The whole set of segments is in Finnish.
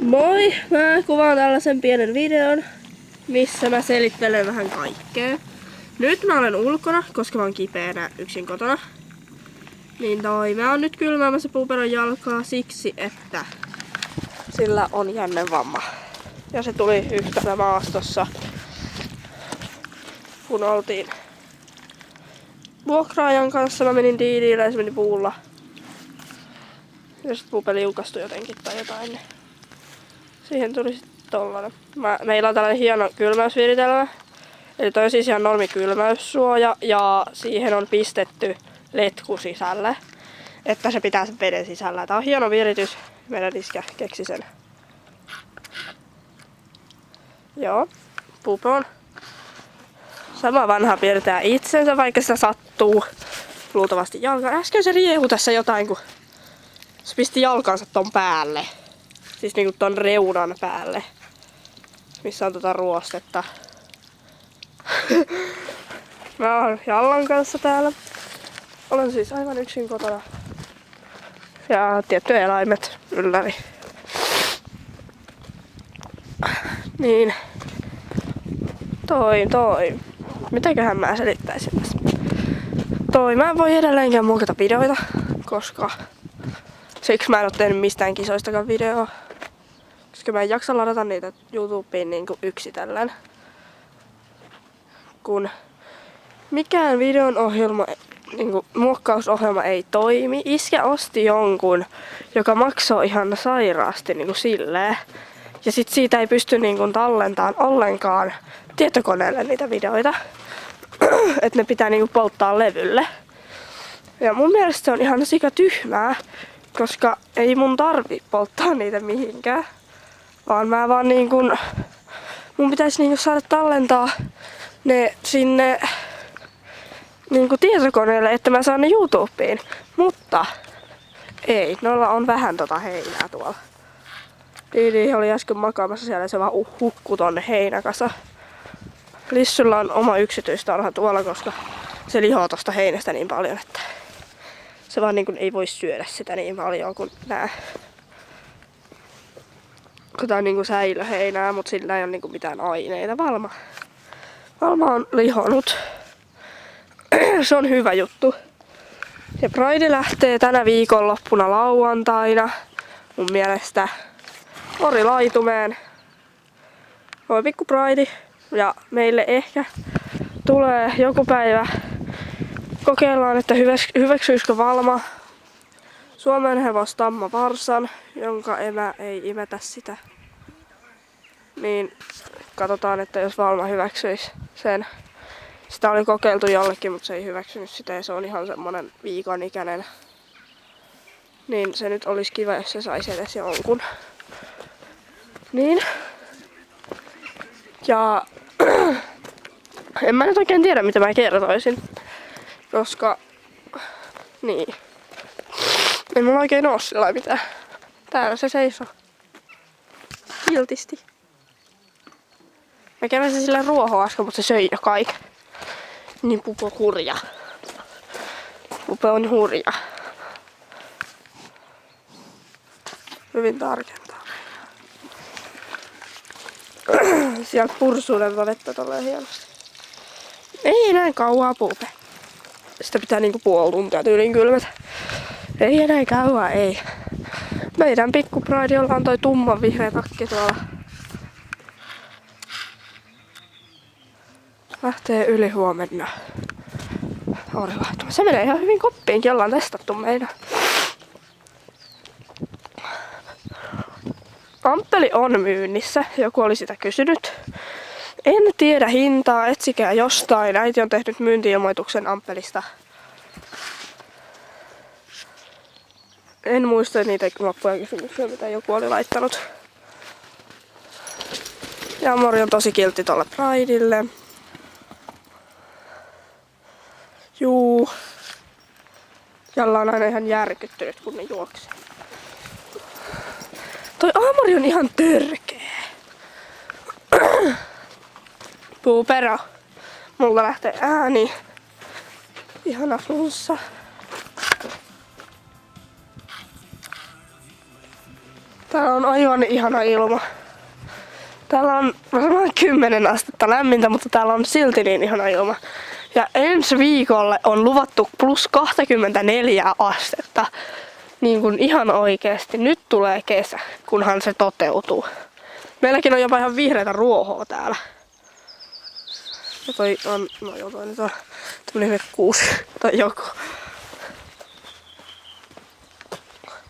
Moi! Mä kuvaan tällaisen pienen videon, missä mä selittelen vähän kaikkea. Nyt mä olen ulkona, koska mä oon kipeänä yksin kotona. Niin mä oon nyt kylmäämässä puuperon jalkaa siksi, että sillä on jännevamma. Ja se tuli yhtälä maastossa, kun oltiin vuokraajan kanssa. Mä menin diilille ja se meni puulla. Ja sit puupe liukastui jotenkin tai jotain. Siihen tuli sit tollanen. Meillä on tällainen hieno kylmäysviritelmä. Eli toi on siis ihan normi kylmäyssuoja ja siihen on pistetty letku sisälle, että se pitää sen veden sisällä. Tää on hieno viritys. Meidän iskä keksi sen. Joo, puupe on sama vanha piirtää itsensä, vaikka sitä sattuu luultavasti jalkaan. Äsken se riehu tässä jotain, kun se pisti jalkansa ton päälle. Siis niinku ton reunan päälle, missä on ruostetta. Mä oon Jallan kanssa täällä. Olen siis aivan yksin kotona. Ja tietty eläimet ylläri. Niin. Toi. Mitäköhän mä selittäisin tässä? Mä en voi edelleenkään muokata videoita, koska siksi mä en oo tehnyt mistään kisoistakaan videoa. Koska mä en jaksa ladata niitä YouTubeen niinku yksitellen. Kun mikään videon ohjelma, niinku muokkausohjelma ei toimi. Iskä osti jonkun, joka maksoi ihan sairaasti niinku silleen. Ja sit siitä ei pysty niinku tallentamaan ollenkaan tietokoneelle niitä videoita. Että ne pitää niinku polttaa levylle. Ja mun mielestä se on ihan sika tyhmää, koska ei mun tarvi polttaa niitä mihinkään. Vaan mä vaan mun pitäisi niinku saada tallentaa ne sinne niinku tietokoneelle, että mä saan ne YouTubeen. Mutta ei, noilla on vähän heinää tuolla. Didi oli äsken makaamassa siellä ja se vaan hukkui tonne heinäkasa. Lissulla on oma yksityistarha tuolla, koska se lihoo tosta heinästä niin paljon, että se vaan ei voi syödä sitä niin paljon kuin nää. Kun tää on säilöheinää, mut sillä ei ole mitään aineita. Valma on lihonut. Se on hyvä juttu. Ja Pride lähtee tänä viikonloppuna lauantaina. Mun mielestä Orilaitumeen. On pikku Pride. Ja meille ehkä tulee joku päivä. Kokeillaan, että hyväksyisikö Valma Suomen hevostamma varsan, jonka emä ei imetä sitä. Niin katsotaan, että jos Valma hyväksyisi sen. Sitä oli kokeiltu jollekin, mutta se ei hyväksynyt sitä ja se on ihan semmonen viikon ikäinen. Niin se nyt olisi kiva, jos se saisi edes jonkun. Niin. Ja en mä nyt oikein tiedä, mitä mä kertoisin. Koska niin. Ei mulla oikein oo sillä mitään. Täällä se seisoo. Kiltisti. Mä keräsin sille ruohoa äsken, mutta se söi jo kaiken. Niin pupu on hurja. Pupu on hurja. Hyvin tarkentaa. Sieltä pursuudelta vettä tolleen hienosti. Ei enää kauaa puupe. Sitä pitää puoli tuntia tyyliin kylmätä. Ei enää kauaa, ei. Meidän pikku Pridella on toi tumman vihreä takki tuolla. Lähtee yli huomenna. Orilahtumaan. Se menee ihan hyvin koppiinkin, ollaan testattu meidän. Amppeli on myynnissä, joku oli sitä kysynyt. En tiedä hintaa, etsikää jostain. Äiti on tehnyt myynti-ilmoituksen Amppelista. En muista niitä loppujen kysymyksiä, mitä joku oli laittanut. Ja Mori on tosi kiltti tolle Pridelle. Juu. Jalla on aina ihan järkyttynyt, kun ne juoksee. Toi Aamori on ihan törkeä. Puupero. Mulla lähtee ääni. Ihana flunssa. Täällä on aivan ihana ilma. Täällä on varmaan 10 astetta lämmintä, mutta täällä on silti niin ihana ilma. Ja ensi viikolle on luvattu plus 24 astetta. Niin kuin ihan oikeesti. Nyt tulee kesä, kunhan se toteutuu. Meilläkin on jopa ihan vihreätä ruohoa täällä. Ja toi on, toi nyt on tämmönen kuusi tai joku.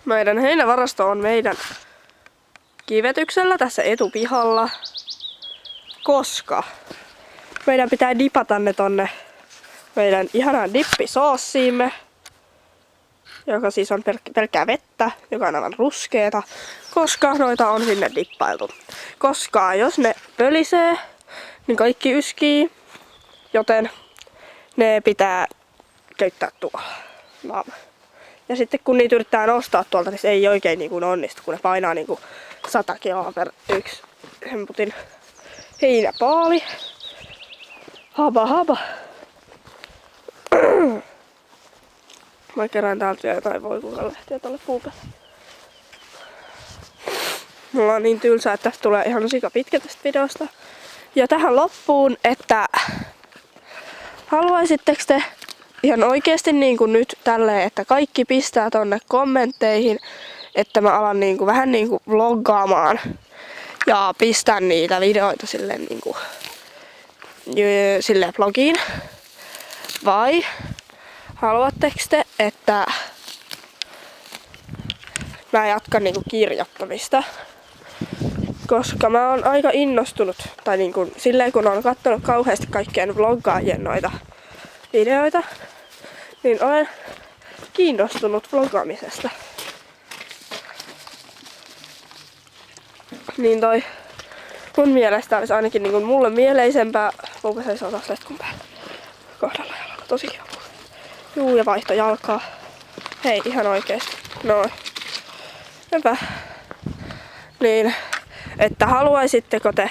Meidän heinävarasto on meidän kivetyksellä tässä etupihalla, koska meidän pitää dipata ne tonne meidän ihanaan dippisoosiimme, joka siis on pelkkää vettä, joka on aivan ruskeeta, koska noita on sinne dippailtu. Koska jos ne pölisee, niin kaikki yskii, joten ne pitää keittää tuolla. No. Ja sitten kun niitä yrittää nostaa tuolta, niin se ei oikein niin kuin onnistu, kun ne painaa niin kuin 100 kiloa per yksi hemputin heinäpaali. Haba. Mä kerään täältä jotain voikukalehtiä tolle puukalle. Mulla on niin tylsää, että tästä tulee ihan sika pitkä tästä videosta. Ja tähän loppuun, että haluaisitteko te ihan oikeesti niin kuin nyt tälleen, että kaikki pistää tonne kommentteihin, että mä alan niin kuin vähän niin kuin vloggaamaan ja pistän niitä videoita silleen niin kuin silleen blogiin. Vai haluatteko te, että mä jatkan niin kuin kirjoittamista? Koska mä oon aika innostunut, tai niin kuin silleen kun oon kattonut kauheasti kaikkien vloggaajien noita videoita, niin olen kiinnostunut vlogaamisesta. Niin toi mun mielestä olisi ainakin niin kuin mulle mieleisempää. Puuka seisoo taas letkun päällä. Kohdalla jalalla. Tosi kiva. Juu, ja vaihto jalkaa. Hei, ihan oikeesti. Noin. Hyvä. Niin, että haluaisitteko te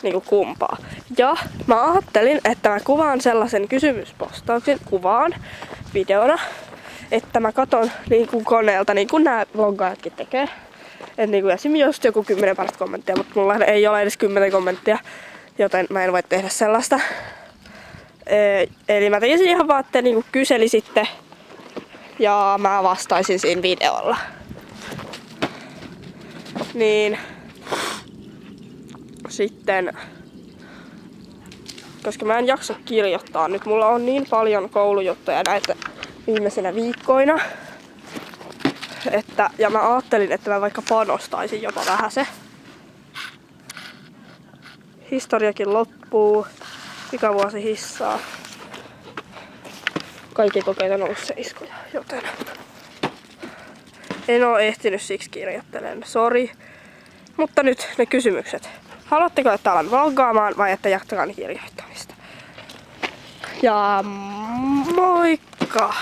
niinku kumpaa? Ja mä ajattelin, että mä kuvaan sellaisen kysymyspostauksen videona, että mä katon niinku koneelta, niin kuin nämä vloggaajatkin tekee. Et niinku esimerkiksi just joku 10 parasta kommenttia, mutta mulla ei ole edes 10 kommenttia, joten mä en voi tehdä sellaista. Eli mä tekisin ihan vaan, että niinku kyselisitte ja mä vastaisin siinä videolla. Niin sitten, koska mä en jaksa kirjoittaa nyt, mulla on niin paljon koulujuttuja näitä viimeisenä viikkoina, että, ja mä ajattelin, että mä vaikka panostaisin jopa vähän se. Historiakin loppuu, pikavuosi hissaa. Kaikki kokeet on ollut seiskoja, joten en oo ehtinyt siksi kirjoittelemaan, sori. Mutta nyt ne kysymykset. Haluatteko, että alan vloggaamaan vai että jatkakaan kirjoittamista? Ja moikka!